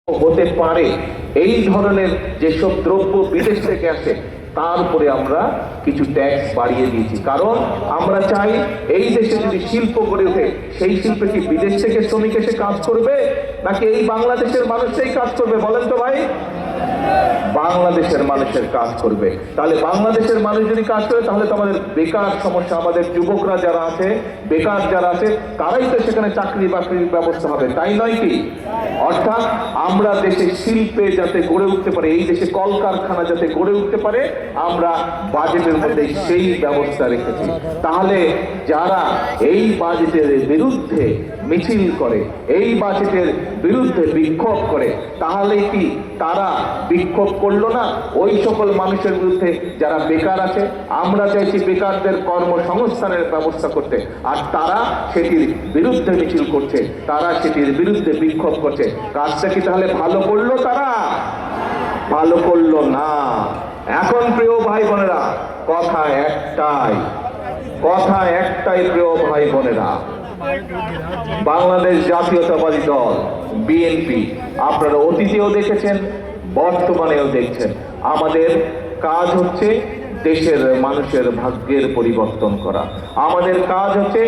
হতে পারে এই ধরনের যেসব দ্রব্য বিদেশ থেকে আসে তার উপরে আমরা কিছু ট্যাক্স বাড়িয়ে দিয়েছি। কারণ আমরা চাই এই দেশে যদি শিল্প গড়ে ওঠে, সেই শিল্পে কি বিদেশ থেকে শ্রমিক এসে কাজ করবে নাকি এই বাংলাদেশের মানুষই কাজ করবে? বলেন তো ভাই, বাংলাদেশের মানুষের কাজ করবে। তাহলে বাংলাদেশের মানুষ যদি কাজ করে তাহলে তো আমাদের বেকার সমস্যা, আমাদের যুবকরা যারা আছে, বেকার যারা আছে, তারাই তো সেখানে চাকরি বাকরির ব্যবস্থা হবে, তাই নয় কি? অর্থাৎ আমরা দেশে শিল্পে যাতে গড়ে উঠতে পারে, এই দেশে কলকারখানা যাতে গড়ে উঠতে পারে, আমরা বাজেটের মধ্যে সেই ব্যবস্থা রেখেছি। তাহলে যারা এই বাজেটের বিরুদ্ধে মিছিল করে, এই বাজেটের বিরুদ্ধে বিক্ষোভ করে, তাহলে কি তারা বিক্ষোভ করলো না ওই সকল মানুষের বিরুদ্ধে যারা বেকার আছে? আমরা চাইছি বেকারদের কর্মসংস্থানের ব্যবস্থা করতে, আর তারা সেটির বিরুদ্ধে মিছিল করছে, তারা সেটির বিরুদ্ধে বিক্ষোভ করছে। কাজটা কি তাহলে ভালো করলো? তারা ভালো করলো না। এখন প্রিয় ভাই বোনেরা, কথা একটাই প্রিয় ভাই বোনেরা, বাংলাদেশ জাতীয়তাবাদী দল বিএনপি, আপনারা অতীতেও দেখেছেন, বর্তমানেও দেখছেন, আমাদের কাজ হচ্ছে দেশের মানুষের ভাগ্যের পরিবর্তন করা। আমাদের কাজ হচ্ছে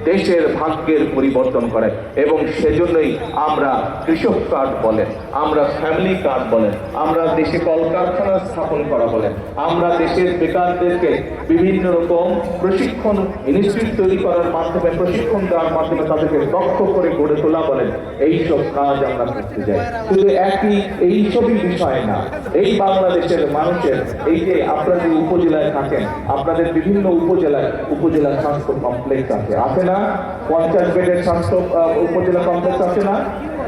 দেশের ভাগ্যের পরিবর্তন করা, এবং সেজন্যই আমরা কৃষক কার্ড বলেন, আমরা ফ্যামিলি কার্ড বলেন, আমরা দেশে কলকারখানা স্থাপন করা বলেন, আমরা দেশের বেকারদেরকে বিভিন্ন রকম প্রশিক্ষণ ইনস্টিটিউট তৈরি করার মাধ্যমে, প্রশিক্ষণ দেওয়ার মাধ্যমে তাদেরকে দক্ষ করে গড়ে তোলা বলেন, এইসব কাজ আমরা করতে যাই। শুধু এইসবই বিষয় না, এই বাংলাদেশের মানুষের এই যে আপনারা যে উপজেলায় থাকেন, আপনাদের বিভিন্ন উপজেলা স্বাস্থ্য কমপ্লেক্স আছে না? 50 বেডের স্বাস্থ্য উপজেলা কমপ্লেক্স আছে না?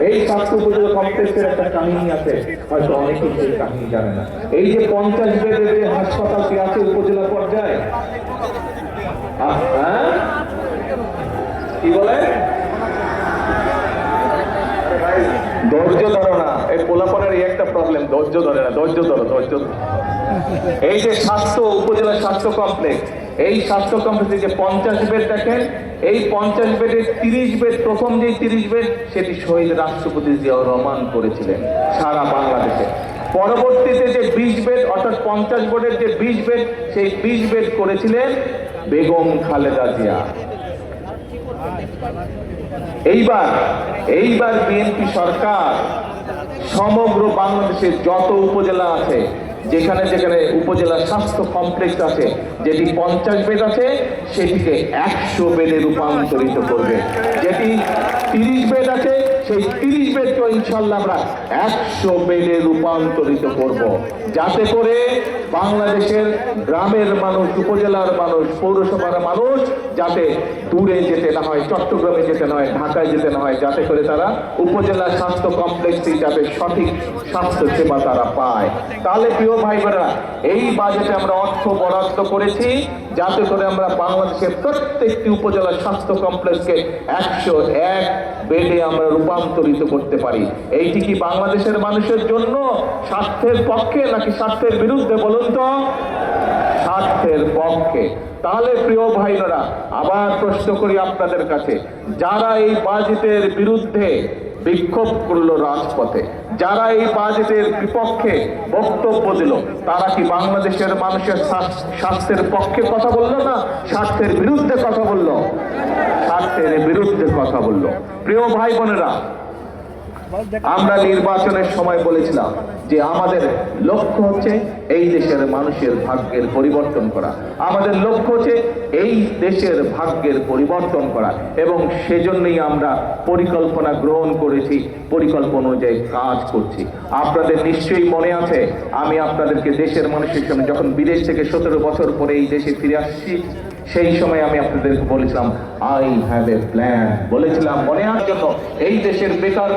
এই স্বাস্থ্য উপজেলা কমপ্লেক্সের একটা কাহিনী আছে, হয়তো অনেকেই সেই কাহিনী জানে না। এই যে 50 বেডের যে হাসপাতালটি আছে উপজেলা পর্যায়ে, কি বলে? ধৈর্য ধরো না, এই পোলাপনের একটা প্রবলেম, ধৈর্য ধরে না, ধৈর্য ধরো। এই যে উপজেলা স্বাস্থ্য কমপ্লেক্স, এই স্বাস্থ্য কমপ্লেক্সে যে 50 বেড দেখেন, এই 50 বেডের 30 বেড, প্রথম যে 30 বেড সেটি শহীদ রাষ্ট্রপতি জিয়াউর রহমান করেছিলেন সারা বাংলাদেশে। পরবর্তীতে যে 20 বেড, অর্থাৎ 50 বেডের যে 20 বেড, সেই 20 বেড করেছিলেন বেগম খালেদা জিয়া। এইবার বিএনপি সরকার সমগ্র বাংলাদেশের যত উপজেলা আছে, যেখানে উপজেলা স্বাস্থ্য কমপ্লেক্স আছে, যেটি 50 বেড আছে, সেটিকে 100 বেডে রূপান্তরিত করবে। যেটি 30 বেড আছে, সেই 30 বেডকে ইনশাল্লাহ আমরা 100 বেডে রূপান্তরিত করব, যাতে করে বাংলাদেশের গ্রামের মানুষ, উপজেলার মানুষ, পৌরসভার মানুষ যাতে দূরে যেতে না হয়, চট্টগ্রামে যেতে না হয়, ঢাকায় যেতে না হয়, যাতে করে তারা উপজেলা স্বাস্থ্য কমপ্লেক্সে যাতে সঠিক স্বাস্থ্য সেবা তারা পায়। তাহলে প্রিয় ভাই বোনেরা, এই বাজেটে আমরা অর্থ বরাদ্দ করেছি যাতে করে আমরা বাংলাদেশের প্রত্যেকটি উপজেলা স্বাস্থ্য কমপ্লেক্সকে 101 বেডে আমরা রূপান্তরিত করতে পারি। এইটি কি বাংলাদেশের মানুষের জন্য স্বার্থের পক্ষে নাকি স্বার্থের বিরুদ্ধে? বলুন তো। স্বার্থের পক্ষে। তাহলে প্রিয় ভাইরা, আবার প্রশ্ন করি আপনাদের কাছে, যারা এই বাজেটের বিরুদ্ধে বিক্ষোভ করলো রাজপথে, যারা এই বাজেটের বিপক্ষে বক্তব্য দিল, তারা কি বাংলাদেশের মানুষের স্বার্থের পক্ষে কথা বললো না স্বার্থের বিরুদ্ধে কথা বললো? স্বার্থের বিরুদ্ধে কথা বললো। প্রিয় ভাই বোনেরা, আমরা নির্বাচনের সময় বলেছিলাম যে আমাদের লক্ষ্য হচ্ছে এই দেশের মানুষের ভাগ্যের পরিবর্তন করা, আমাদের লক্ষ্য হচ্ছে এই দেশের ভাগ্যের পরিবর্তন করা, এবং সেজন্যই আমরা পরিকল্পনা গ্রহণ করেছি, পরিকল্পনা অনুযায়ী কাজ করছি। আপনাদের নিশ্চয়ই মনে আছে, আমি আপনাদেরকে দেশের মানুষের সামনে যখন বিদেশ থেকে 17 বছর পরে এই দেশে ফিরে আসছি, সেই সময় আমি আপনাদেরকে বলেছিলাম আই হ্যাভ এ প্ল্যান, বলেছিলাম মনে আসার জন্য এই দেশের বেকার